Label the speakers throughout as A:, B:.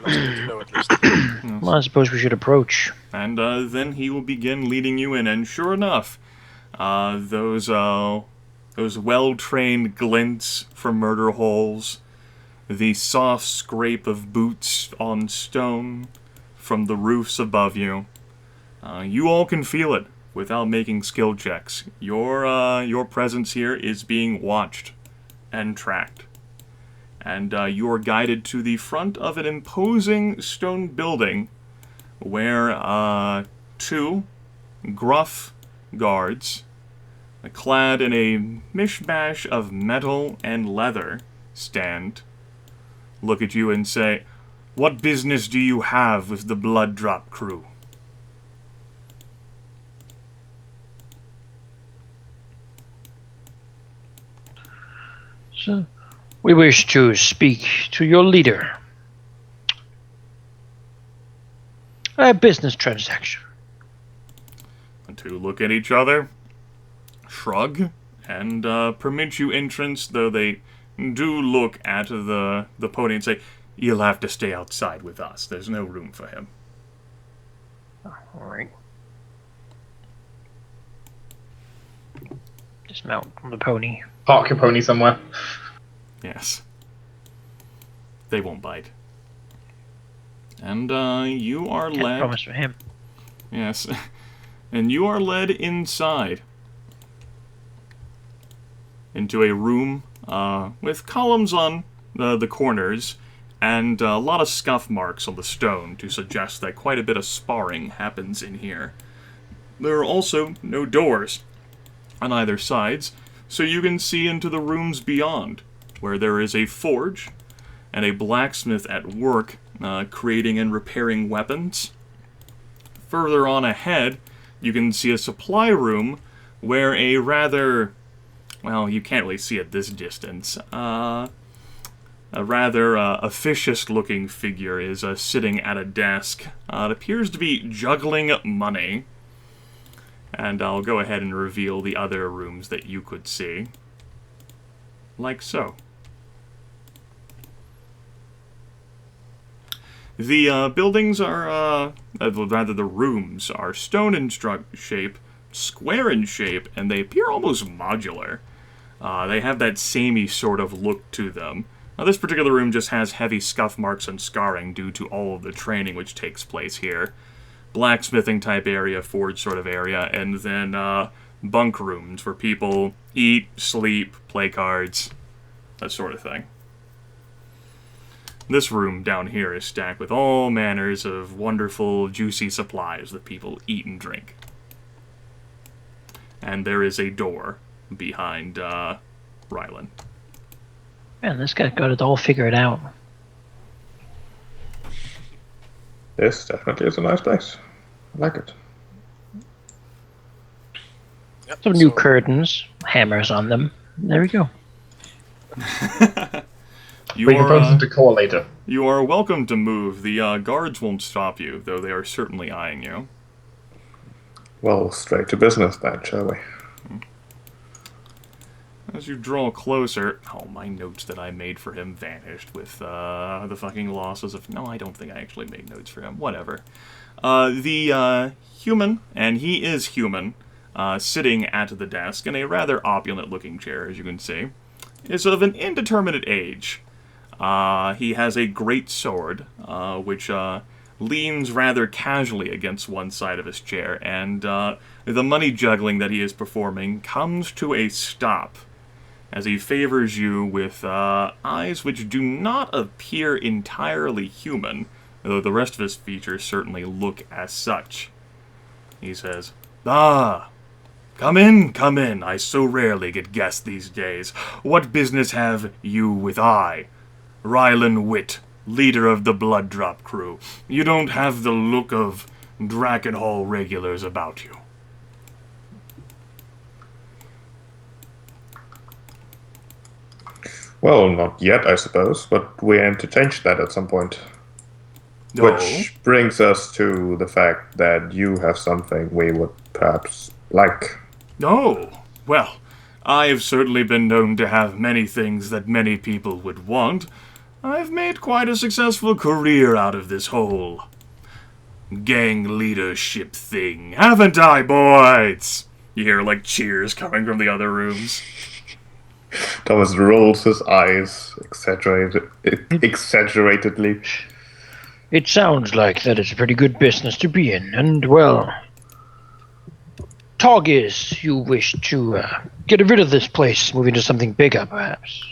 A: That's good to know, at least.
B: Well, I suppose we should approach.
C: And then he will begin leading you in, and sure enough, those well-trained glints from murder holes, the soft scrape of boots on stone from the roofs above you, you all can feel it without making skill checks. Your presence here is being watched and tracked. And you are guided to the front of an imposing stone building where two gruff guards, clad in a mishmash of metal and leather, stand, look at you and say, "What business do you have with the Blood Drop crew?"
B: So, we wish to speak to your leader. A business transaction.
C: The two look at each other, shrug, and permit you entrance, though they do look at the pony and say, "You'll have to stay outside with us. There's no room for him."
B: Alright. Dismount from the pony.
D: Park your pony somewhere.
C: Yes. They won't bite. And you are
B: Can't
C: led...
B: promise for him.
C: Yes. And you are led inside. Into a room with columns on the corners and a lot of scuff marks on the stone to suggest that quite a bit of sparring happens in here. There are also no doors on either sides, so you can see into the rooms beyond, where there is a forge and a blacksmith at work creating and repairing weapons. Further on ahead, you can see a supply room where a rather, well, you can't really see at this distance, a rather officious-looking figure is sitting at a desk. It appears to be juggling money. And I'll go ahead and reveal the other rooms that you could see. Like so. The buildings are, rather the rooms are stone in shape, square in shape, and they appear almost modular. They have that samey sort of look to them. Now, this particular room just has heavy scuff marks and scarring due to all of the training which takes place here. Blacksmithing type area, forge sort of area, and then bunk rooms where people eat, sleep, play cards, that sort of thing. This room down here is stacked with all manners of wonderful, juicy supplies that people eat and drink. And there is a door behind Rylan.
B: Man, this guy got it all figured out.
E: This definitely is a nice place. I like it.
A: Yep,
B: Some new curtains, hammers on them. There we go.
C: You
D: We can put
C: are,
D: some decor later.
C: you are welcome to move. The guards won't stop you, though they are certainly eyeing you.
E: Well, straight to business then, shall we?
C: As you draw closer... Oh, my notes that I made for him vanished with the fucking losses of... No, I don't think I actually made notes for him. Whatever. The human, and he is human, sitting at the desk in a rather opulent-looking chair, as you can see, is of an indeterminate age. He has a great sword, which leans rather casually against one side of his chair, and the money juggling that he is performing comes to a stop as he favors you with eyes which do not appear entirely human, though the rest of his features certainly look as such. He says, "Ah, come in, I so rarely get guests these days. What business have you with I, Rylan Witt, leader of the Blood Drop crew? You don't have the look of Drakkenhall regulars about you."
E: Well, not yet, I suppose, but we aim to change that at some point.
C: No.
E: Which brings us to the fact that you have something we would perhaps like.
C: Oh, well, I have certainly been known to have many things that many people would want. I've made quite a successful career out of this whole gang leadership thing, haven't I, boys? You hear, like, cheers coming from the other rooms.
E: Thomas rolls his eyes exaggeratedly.
B: It sounds like that is a pretty good business to be in, and well, Targus, you wish to get rid of this place, move into something bigger, perhaps.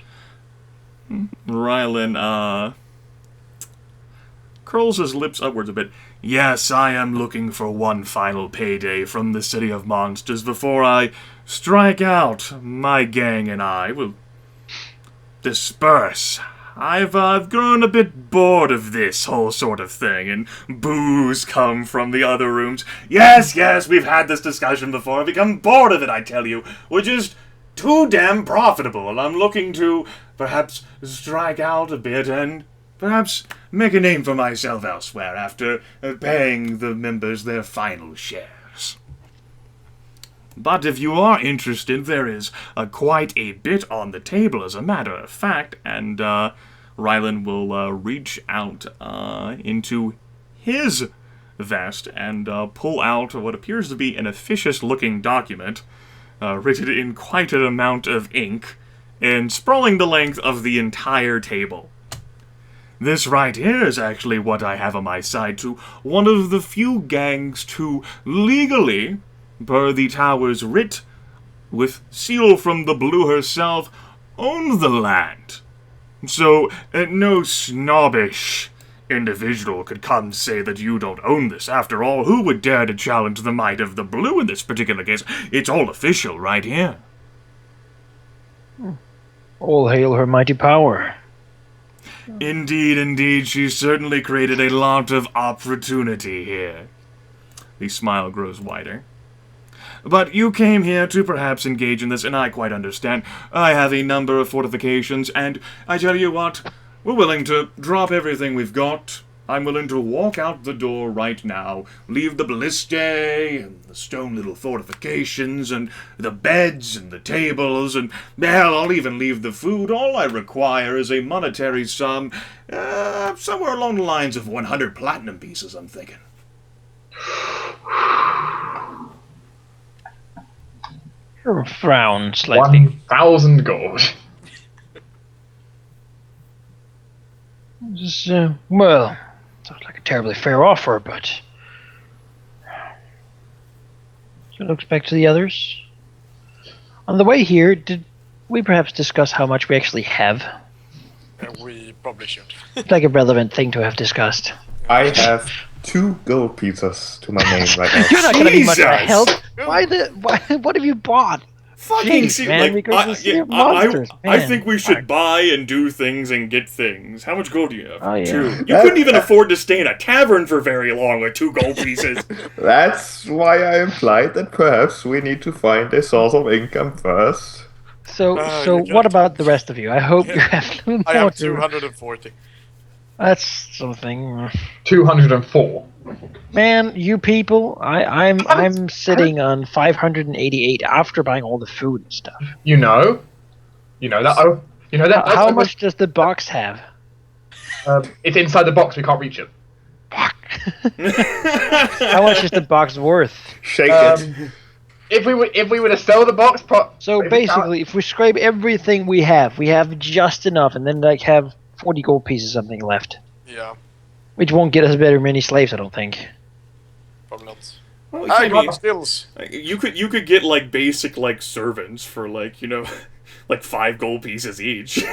C: Rylan, curls his lips upwards a bit. Yes, I am looking for one final payday from the City of Monsters before I strike out. My gang and I will disperse. I've grown a bit bored of this whole sort of thing, and boos come from the other rooms. Yes, we've had this discussion before. I've become bored of it, I tell you. We're just too damn profitable, and I'm looking to perhaps strike out a bit and perhaps make a name for myself elsewhere after paying the members their final shares. But if you are interested, there is quite a bit on the table, as a matter of fact, and Rylan will reach out into his vest and pull out what appears to be an officious-looking document, written in quite an amount of ink, and sprawling the length of the entire table. This right here is actually what I have on my side to one of the few gangs to legally, per the tower's writ, with seal from the Blue herself, own the land. So no snobbish individual could come say that you don't own this. After all, who would dare to challenge the might of the Blue in this particular case? It's all official right here.
B: All hail her mighty power.
C: Indeed, she certainly created a lot of opportunity here. The smile grows wider. But you came here to perhaps engage in this, and I quite understand. I have a number of fortifications, and I tell you what, we're willing to drop everything we've got. I'm willing to walk out the door right now, leave the ballistae, and the stone little fortifications, and the beds, and the tables, and hell, I'll even leave the food. All I require is a monetary sum, somewhere along the lines of 100 platinum pieces, I'm thinking.
B: Her frown slightly.
D: 1,000 gold.
B: Well, sounds like a terribly fair offer, but she looks back to the others. On the way here, did we perhaps discuss how much we actually have?
A: We probably should.
B: It's like a relevant thing to have discussed.
E: I have 2 gold pieces to my name right now.
B: You're not going to be much of a
C: Jesus!
B: help. Why? What have you bought?
C: Fucking
B: Jeez, man, because it's your monsters,
C: I
B: man.
C: think we should buy and do things and get things. How much gold do you have?
B: Oh, yeah.
C: 2. You couldn't even afford to stay in a tavern for very long with 2 gold pieces.
E: That's why I implied that perhaps we need to find a source of income first.
B: So
A: you
B: what
A: got-
B: about the rest of you? I hope you have more.
A: I have
B: to-
A: 240.
B: That's something.
D: 204.
B: Man, you people, I'm sitting on 588 after buying all the food and stuff.
D: You know that. Oh, you know that.
B: How much does the box have?
D: It's inside the box. We can't reach it.
B: Fuck. How much is the box worth?
E: Shake it.
D: If we were to sell the box,
B: So basically, if we scrape everything we have just enough, and then like have 40 gold pieces something left,
A: Yeah,
B: which won't get us very many slaves, I don't think.
A: probably not.
C: Well,
A: I
C: I mean,
A: got skills.
C: you could get like basic like servants for like, you know, like 5 gold pieces each.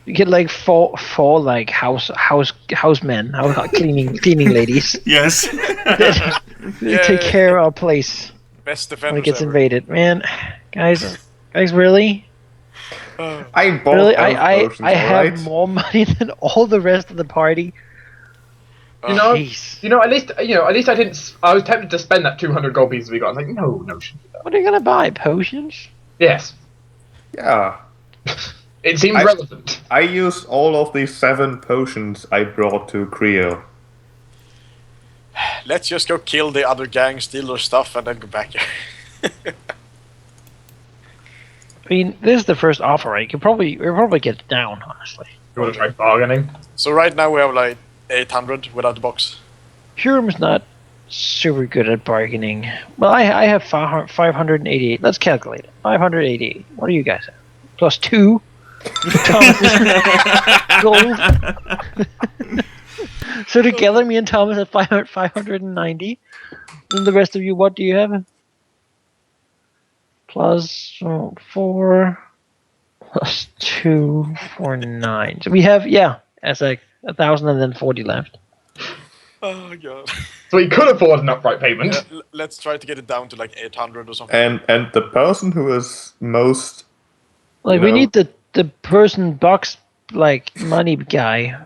B: You get like four like housemen, cleaning ladies.
C: Yes.
B: They take care of our place
A: Best
B: when
A: defenders
B: it gets
A: ever.
B: invaded. Man, guys, really?
E: I bought
B: Really,
E: health
B: I
E: potions,
B: have
E: alright?
B: more money than all the rest of the party.
D: You know,
B: Jeez.
D: at least I didn't. I was tempted to spend that 200 gold pieces we got. I was like, no, shouldn't do that.
B: What are you gonna buy? Potions?
D: Yes,
E: Yeah.
D: it seems relevant.
E: I used all of the 7 potions I brought to Creo.
A: Let's just go kill the other gang, steal their stuff, and then go back here.
B: I mean, this is the first offer. Right? We'll probably get it down, honestly.
D: You want to try bargaining?
A: So right now we have like 800 without the box.
B: Hurim's not super good at bargaining. Well, I have 588. Let's calculate it. 588. What do you guys have? Plus 2. Gold. So together, me and Thomas have 590. And the rest of you, what do you have? Plus 4. Plus 2 for 9. So we have, as like 1,040 left.
A: Oh god.
D: So he could afford an upright payment.
A: Let's try to get it down to like 800 or something.
E: And the person who is most
B: Like,
E: You
B: we
E: know?
B: need the person box, like, money guy.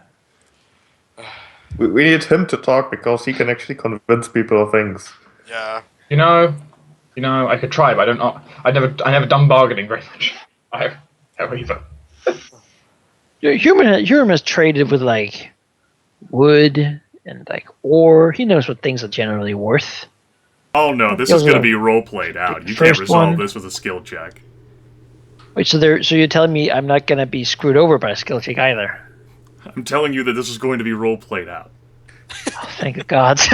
E: we need him to talk because he can actually convince people of things.
A: Yeah.
D: You know, I could try, but I never done bargaining very much. I have either.
B: Hurim has traded with, like, wood and, like, ore. He knows what things are generally worth.
C: Oh no, this
B: Those
C: is going to
B: are
C: be role played out. You
B: first
C: can't resolve
B: one.
C: this with a skill check.
B: Wait, so you're telling me I'm not gonna be screwed over by a skill check either?
C: I'm telling you that this is going to be role played out.
B: Oh, thank the gods.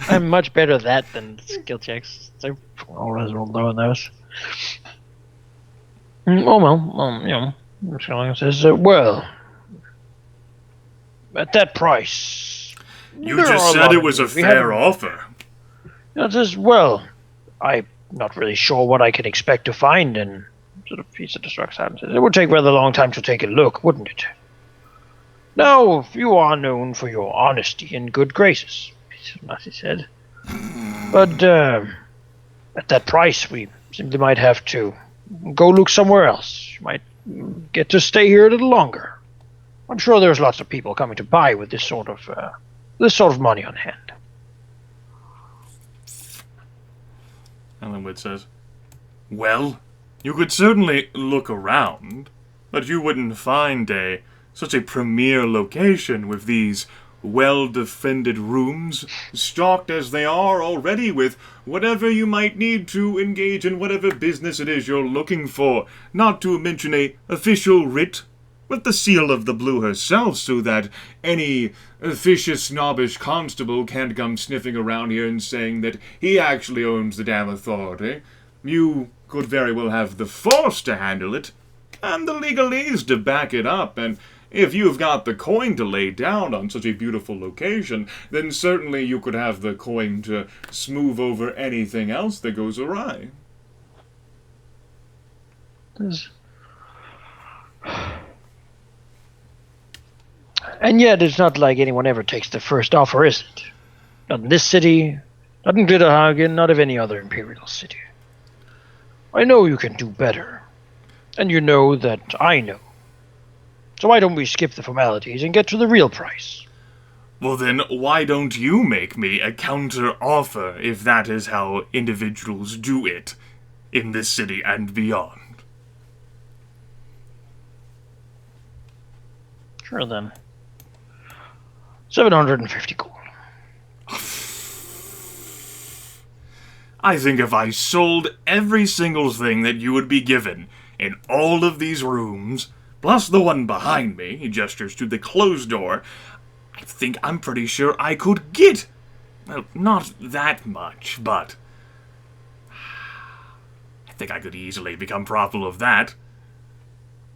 B: I'm much better at that than skill checks. So always rolled low on those. Oh well, Skyline says, well, at that price.
C: You
B: there
C: just
B: are
C: said
B: lot
C: it
B: of
C: was a
B: you. We
C: fair
B: haven't-
C: offer.
B: It says, well, I'm not really sure what I can expect to find, and sort of piece of destructs out and says, it would take rather a long time to take a look, wouldn't it? Now, you are known for your honesty and good graces, Manaki said. But at that price, we simply might have to go look somewhere else. You might get to stay here a little longer. I'm sure there's lots of people coming to buy with this sort of money on hand.
C: Ellenwood says, well, you could certainly look around, but you wouldn't find such a premier location with these well-defended rooms, stocked as they are already with whatever you might need to engage in whatever business it is you're looking for, not to mention a official writ with the seal of the Blue herself, so that any officious snobbish constable can't come sniffing around here and saying that he actually owns the damn authority. You could very well have the force to handle it, and the legalese to back it up, and if you've got the coin to lay down on such a beautiful location, then certainly you could have the coin to smooth over anything else that goes awry.
B: And yet, it's not like anyone ever takes the first offer, is it? Not in this city, not in Drakkenhall, not of any other imperial city. I know you can do better, and you know that I know. So why don't we skip the formalities and get to the real price?
C: Well then, why don't you make me a counter-offer if that is how individuals do it in this city and beyond?
B: Sure then. 750 gold.
C: I think if I sold every single thing that you would be given in all of these rooms, plus the one behind me, he gestures to the closed door, I'm pretty sure I could get, well, not that much, but I think I could easily become profitable of that.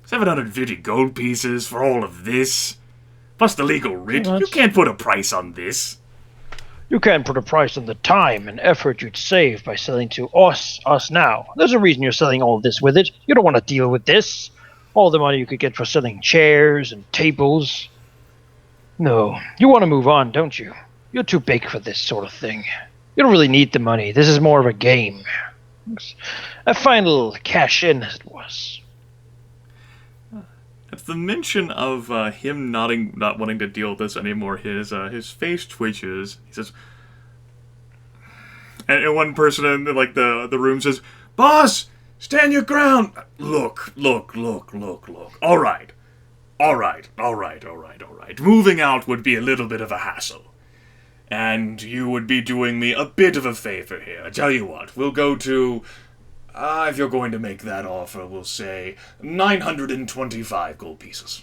C: 750 gold pieces for all of this, plus the legal writ. You can't put a price on this.
B: You can't put a price on the time and effort you'd save by selling to us now. There's a reason you're selling all this with it. You don't want to deal with this. All the money you could get for selling chairs and tables. No, you want to move on, don't you? You're too big for this sort of thing. You don't really need the money. This is more of a game. A final cash-in, as it was.
C: At the mention of him not wanting to deal with this anymore, his face twitches. He says, and one person in the room says, "Boss, stand your ground." Look. All right. Moving out would be a little bit of a hassle. And you would be doing me a bit of a favor here. I tell you what, we'll go to... if you're going to make that offer, we'll say 925 gold pieces.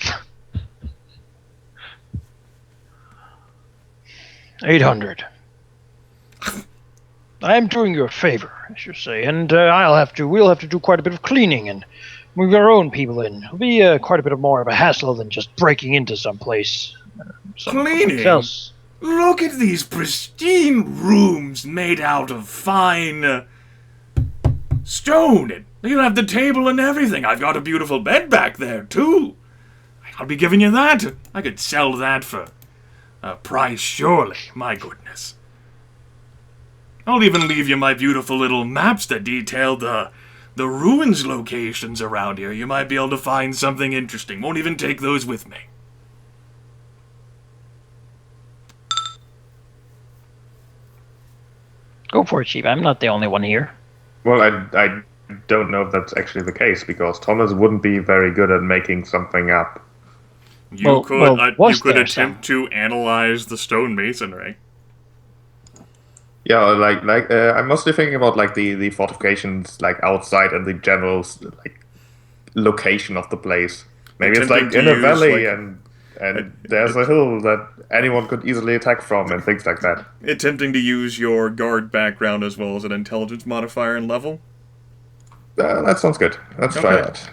B: 800. I am doing you a favor, I should say, and we'll have to do quite a bit of cleaning and move our own people in. It'll be quite a bit more of a hassle than just breaking into someplace.
C: Cleaning?
B: Else.
C: Look at these pristine rooms made out of fine stone. And you'll have the table and everything. I've got a beautiful bed back there, too. I'll be giving you that. I could sell that for a price, surely. My goodness. I'll even leave you my beautiful little maps that detail the ruins locations around here. You might be able to find something interesting. Won't even take those with me.
B: Go for it, Chief. I'm not the only one here.
E: Well, I don't know if that's actually the case, because Thomas wouldn't be very good at making something up.
C: You could attempt to analyze the stonemasonry.
E: Yeah, I'm mostly thinking about like the fortifications like outside and the general like location of the place. Maybe it's like in a valley and there's a hill that anyone could easily attack from and things like that.
C: Attempting to use your guard background as well as an intelligence modifier and level?
E: That sounds good. Let's try that.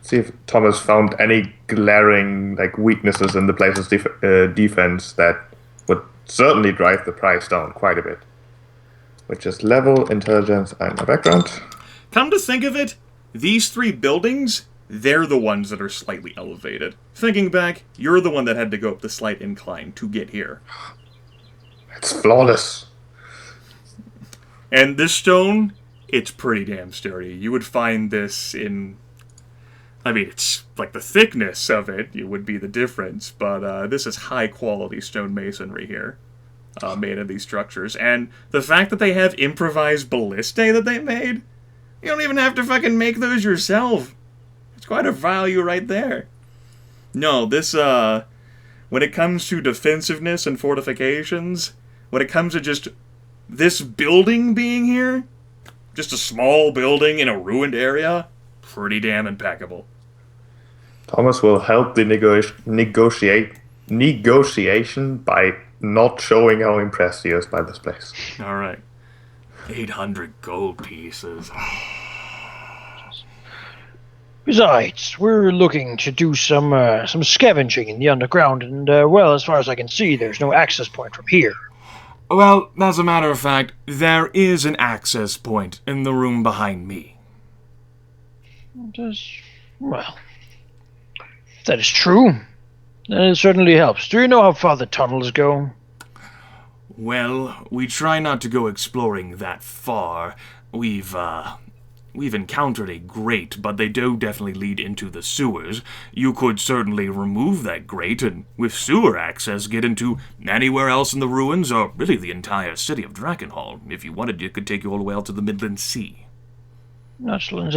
E: See if Thomas found any glaring like weaknesses in the place's defense that would certainly drive the price down quite a bit. Which is level, intelligence, and my background.
C: Come to think of it, these three buildings, they're the ones that are slightly elevated. Thinking back, you're the one that had to go up the slight incline to get here.
E: It's flawless.
C: And this stone, it's pretty damn sturdy. You would find this in... I mean, it's like the thickness of it would be the difference, but this is high-quality stonemasonry here. Made of these structures. And the fact that they have improvised ballistae that they made, you don't even have to fucking make those yourself. It's quite a value right there. No, this, when it comes to defensiveness and fortifications, when it comes to just this building being here, just a small building in a ruined area, pretty damn impeccable.
E: Thomas will help the negotiation by not showing how impressed he is by this place.
C: Alright. 800 gold pieces.
B: Besides, we're looking to do some scavenging in the underground, and, well, as far as I can see, there's no access point from here.
C: Well, as a matter of fact, there is an access point in the room behind me.
B: Well, if that is true, then it certainly helps. Do you know how far the tunnels go?
C: Well, we try not to go exploring that far. We've encountered a grate, but they do definitely lead into the sewers. You could certainly remove that grate and, with sewer access, get into anywhere else in the ruins, or really the entire city of Drakkenhall. If you wanted, it could take you all the way out to the Midland Sea.
B: Excellent.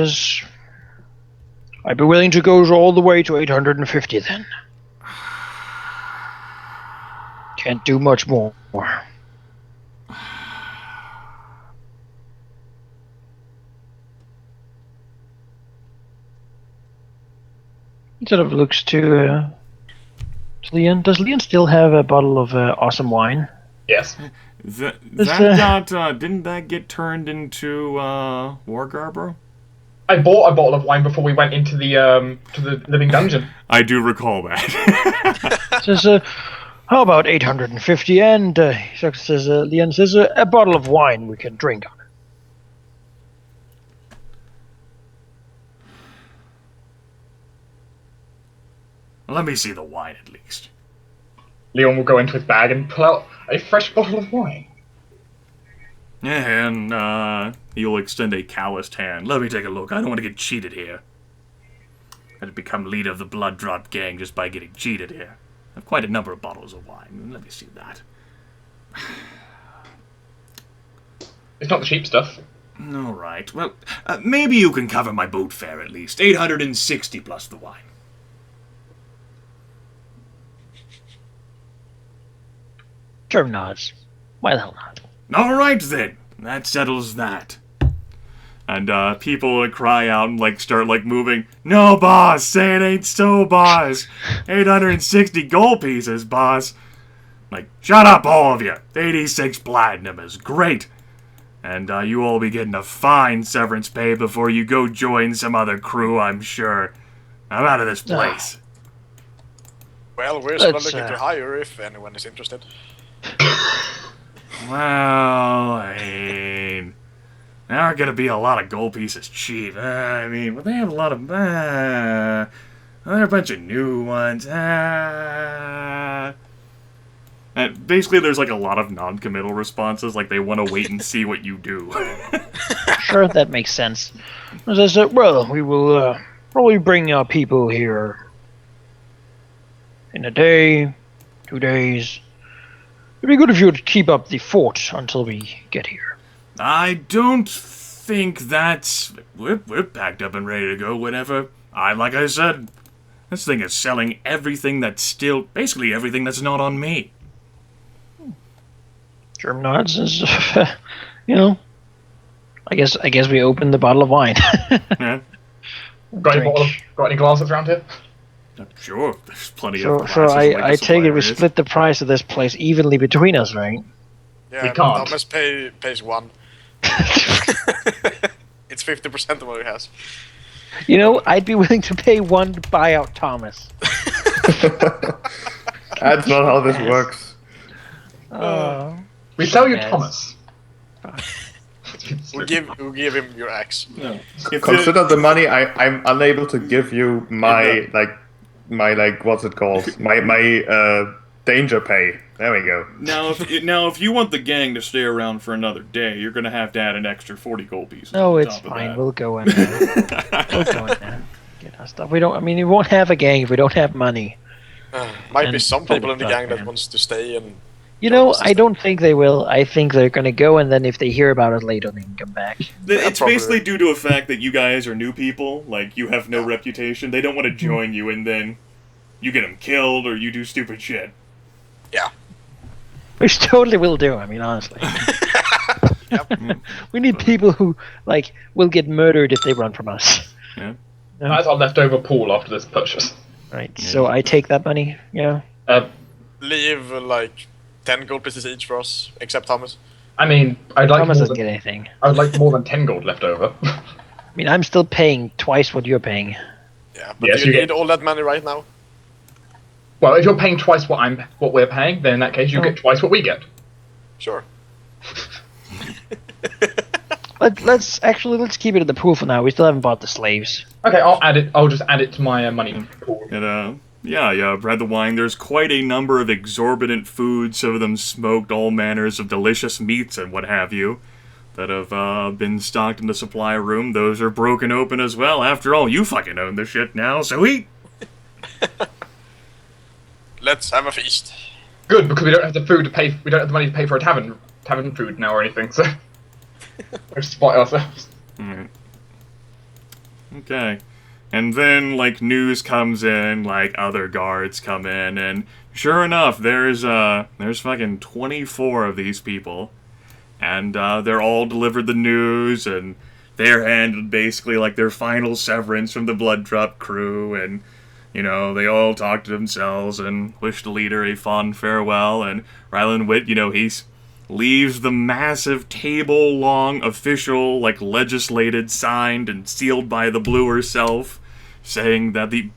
B: I'd be willing to go all the way to 850 then. Can't do much more. He sort of looks to Leon. Does Leon still have a bottle of awesome wine?
D: Yes.
C: Didn't that get turned into Wargarber?
D: I bought a bottle of wine before we went into the living dungeon.
C: I do recall that.
B: Says, how about 850? And Leon says, a bottle of wine we can drink on.
C: Let me see the wine at least.
D: Leon will go into his bag and pull out a fresh bottle of wine.
C: And he'll extend a calloused hand. Let me take a look. I don't want to get cheated here. I'd become leader of the Blood Drop gang just by getting cheated here. I have quite a number of bottles of wine. Let me see that.
D: It's not the cheap stuff.
C: All right. Well, maybe you can cover my boat fare at least. 860 plus the wine.
B: Term nods. Why the hell not?
C: All right then, that settles that. And people cry out and start moving. No, boss, say it ain't so, boss. 860 gold pieces, boss. Shut up, all of you. 86 platinum is great. And you all be getting a fine severance pay before you go join some other crew, I'm sure. I'm out of this place.
A: Well, we're still
B: Let's,
A: looking to hire if anyone is interested.
C: Well, I mean, there are going to be a lot of gold pieces cheap. But they have a lot of... there are a bunch of new ones. And basically, there's a lot of non-committal responses, they want to wait and see what you do.
B: Sure, that makes sense. As I said, well, we will probably bring our people here in a day, 2 days. It'd be good if you would keep up the fort until we get here.
C: I don't think that's... We're packed up and ready to go whenever. Like I said, this thing is selling everything that's still... Basically everything that's not on me.
B: Germ nods is, I guess we opened the bottle of wine.
C: Yeah.
D: Got any glasses around here?
C: Sure, there's plenty
B: So,
C: of
B: so
C: glasses.
B: I take it we split the price of this place evenly between us, right?
A: Yeah,
D: We can't.
A: Thomas pays 1. It's 50% of what he has.
B: I'd be willing to pay 1 to buy out Thomas.
E: That's not how this works.
D: We sell you
B: Yes.
D: Thomas.
A: We'll give him your axe.
C: No.
E: Consider the money I'm unable to give you my what's it called? My danger pay. There we go.
C: Now, if you want the gang to stay around for another day, you're gonna have to add an extra 40 gold pieces.
B: No,
C: on
B: it's
C: top of
B: fine.
C: that.
B: We'll go in there. We'll go in there. Get our stuff. We won't have a gang if we don't have money.
A: Might be
B: And
A: some people in the
B: probably
A: gang that
B: man.
A: wants to stay and...
B: I don't think they will. I think they're gonna go, and then if they hear about it later, they can come back.
C: It's
A: probably.
C: basically due to a fact that you guys are new people, you have no reputation. They don't want to join you, and then you get them killed or you do stupid shit.
A: Yeah.
B: Which totally will do. Honestly. We need people who will get murdered if they run from us.
C: Yeah.
D: That's our leftover pool after this purchase.
B: Right. So I take that money. Yeah.
A: Leave 10 gold pieces each for us, except Thomas.
D: I'd like
B: Thomas
D: more
B: doesn't
D: than,
B: get anything.
D: I would like more than 10 gold left over.
B: I'm still paying twice what you're paying.
A: Yeah, but
D: Yes,
A: do you
D: you
A: need
D: get-
A: all that money right now?
D: Well, if you're paying twice what we're paying, then in that case you get twice what we get.
A: Sure.
B: Let's keep it at the pool for now. We still haven't bought the slaves.
D: Okay, I'll just add it to my money pool.
C: And, yeah, Brad the Wine, there's quite a number of exorbitant foods, some of them smoked, all manners of delicious meats and what have you, that have been stocked in the supply room. Those are broken open as well. After all, you fucking own the shit now, so eat!
A: Let's have a feast.
D: Good, because we don't have the food to pay. We don't have the money to pay for a tavern food now or anything. So we'll just spot ourselves.
C: Alright. Okay. And then, news comes in, other guards come in, and sure enough, there's fucking 24 of these people. And, they're all delivered the news, and they're handed basically, their final severance from the Blood Drop crew, and, they all talk to themselves and wish the leader a fond farewell, and Ryland Witt, he leaves the massive table-long official, legislated, signed, and sealed by the Blue herself, saying that the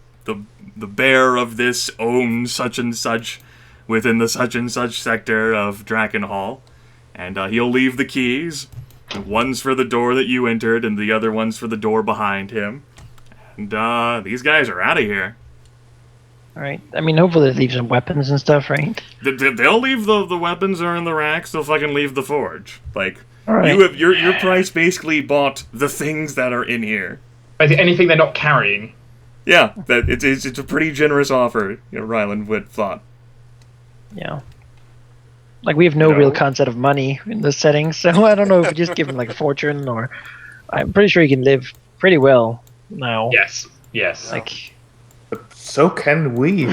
C: bearer of this owns such and such within the such and such sector of Drakkenhall, and he'll leave the keys. One's for the door that you entered, and the other one's for the door behind him. And these guys are out of here.
B: Alright. Hopefully they leave some weapons and stuff, right?
C: They'll leave the weapons are in the racks. They'll fucking leave the forge.
B: Alright.
C: You have your price basically bought the things that are in here.
D: Basically, anything they're not carrying.
C: Yeah, it's a pretty generous offer. Ryland Witt thought.
B: Yeah. We have no real concept of money in this setting, so I don't know if we just give him a fortune or... I'm pretty sure he can live pretty well now.
D: Yes.
E: But so can we.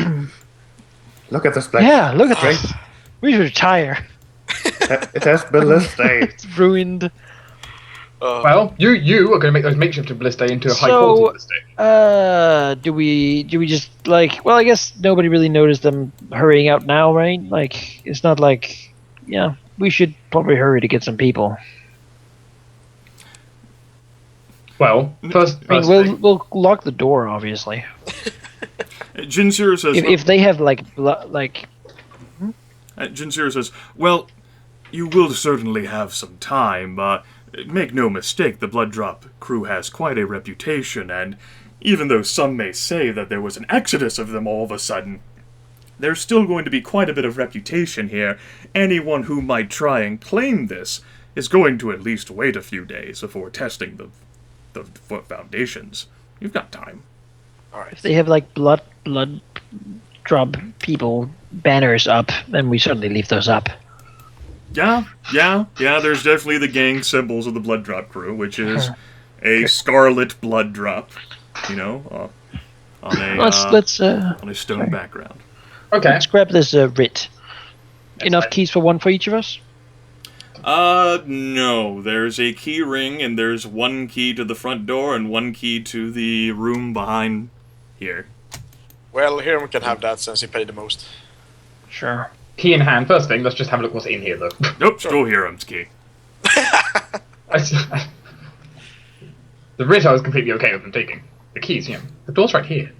E: Look at this black.
B: Yeah, look at this. We should retire.
E: It has ballistae.
B: It's ruined.
D: Well, you are going to make those makeshift ballistae into a high quality ballistae.
B: Do we just like? Well, I guess nobody really noticed them hurrying out now, right? Like, it's not like, yeah, we should probably hurry to get some people.
D: Well, first
B: I mean,
D: thing,
B: we'll lock the door, obviously.
C: Jinsir says,
B: If they have
C: Jinsir says, well, you will certainly have some time, make no mistake, the Blood Drop crew has quite a reputation, and even though some may say that there was an exodus of them all of a sudden, there's still going to be quite a bit of reputation here. Anyone who might try and claim this is going to at least wait a few days before testing the foundations. You've got time.
B: if they have like blood drop people banners up, then we certainly leave those up.
C: Yeah, there's definitely the gang symbols of the Blood Drop crew, which is a scarlet blood drop, on a stone background.
D: okay.
B: Let's grab this writ. Enough
D: fine.
B: keys for one for each of us?
C: No. There's a key ring, and there's one key to the front door and one key to the room behind here.
A: Well, Hiram can have that since he paid the most.
B: Sure.
D: Key in hand. First thing, let's just have a look what's in here, though.
C: Nope, still Hiram's key.
D: The writ I was completely okay with them taking. The keys, the door's right here.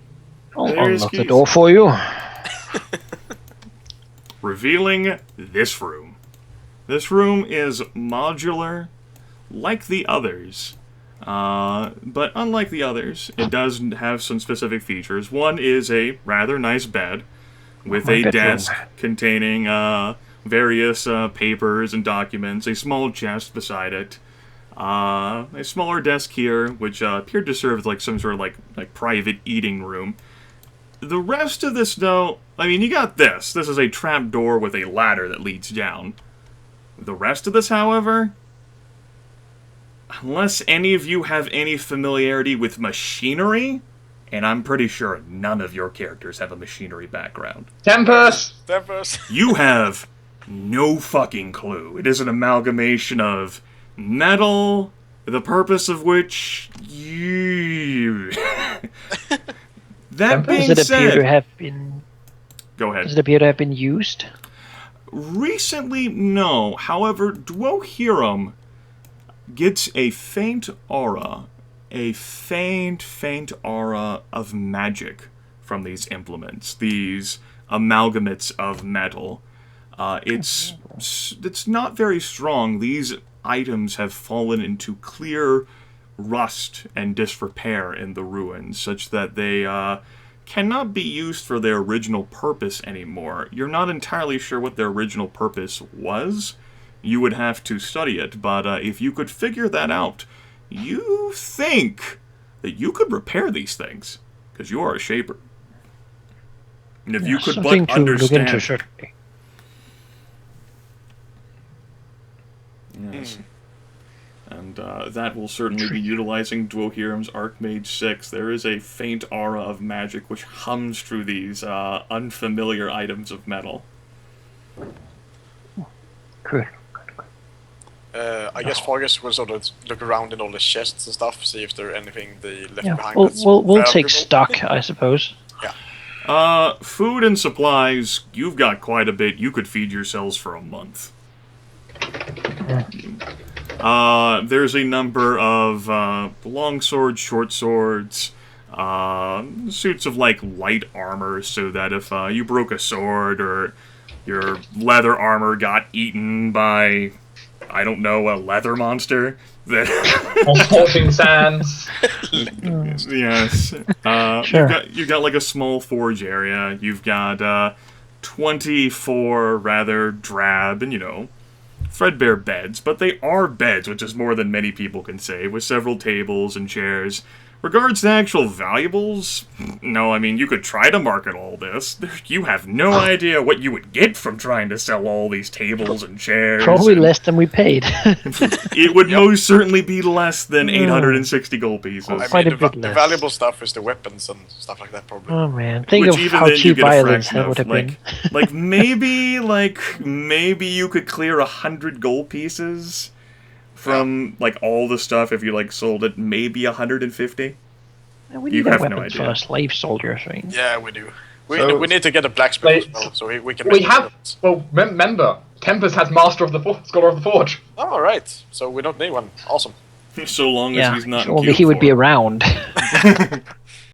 B: I'll
C: There's
B: unlock the
C: keys.
B: door for you.
C: Revealing this room. This room is modular, like the others. But unlike the others, it does have some specific features. One is a rather nice bed with
B: My
C: a
B: bedroom.
C: desk containing various papers and documents, a small chest beside it, a smaller desk here, which appeared to serve as like some sort of like private eating room. The rest of this, though, I mean, you got this. This is a trap door with a ladder that leads down. The rest of this, however, unless any of you have any familiarity with machinery, and I'm pretty sure none of your characters have a machinery background,
D: Tempus!
A: Tempus.
C: you have no fucking clue. It is an amalgamation of metal, the purpose of which you... That being
B: Does it appear to
C: said...
B: have been?
C: Go ahead.
B: Does it appear to have been used?
C: Recently, no. However, Dwohurim gets a faint aura of magic from these implements, these amalgamates of metal. It's not very strong. These items have fallen into clear rust and disrepair in the ruins, such that they cannot be used for their original purpose anymore. You're not entirely sure what their original purpose was. You would have to study it, but if you could figure that out, you think that you could repair these things, because you are a shaper. And if you could
B: Something
C: but
B: to look into,
C: understand...
B: certainly.
C: Yes. And that will certainly be utilizing Dwohurim's Archmage 6. There is a faint aura of magic which hums through these unfamiliar items of metal.
B: Good.
A: I guess Fargus will sort of look around in all the chests and stuff, see if there's anything they left
B: Yeah,
A: behind.
B: we'll
A: that's
B: take
A: valuable.
B: stock, I suppose.
C: Food and supplies, you've got quite a bit. You could feed yourselves for a month. There's a number of long swords, short swords, suits of like light armor, so that if you broke a sword or your leather armor got eaten by, I don't know, a leather monster, that
D: Fortune sands.
C: yes,
B: Sure.
C: you've got like a small forge area. You've got 24 rather drab and threadbare beds, but they are beds, which is more than many people can say, with several tables and chairs Regards to actual valuables, no, I mean, you could try to market all this. You have no idea what you would get from trying to sell all these tables and chairs.
B: Probably
C: and
B: less than we paid.
C: it would most certainly be less than 860 gold pieces.
A: I
B: Quite
A: mean,
B: a bit
A: the
B: less.
A: valuable stuff is the weapons and stuff like that, probably.
B: Oh man, think
C: Which
B: of
C: even
B: how
C: then you
B: cheap
C: get a
B: violence
C: fraction
B: that
C: of.
B: would have been.
C: Maybe you could clear 100 gold pieces from like all the stuff if you like sold it. Maybe 150.
B: We
C: You
B: need a
C: have no
B: weapon
C: idea.
B: for our slave soldiers, right?
A: Yeah, we do.
E: So-
A: We need to get a blacksmith as well, so we can.
D: We
A: make
D: have.
A: weapons.
D: Well, remember, Tempus has Master of the Forge, Scholar of the Forge.
A: Oh, right. So we don't need one. Awesome.
C: So long as
B: Yeah,
C: he's not.
B: only
C: in
B: he would be
C: Q4.
B: around.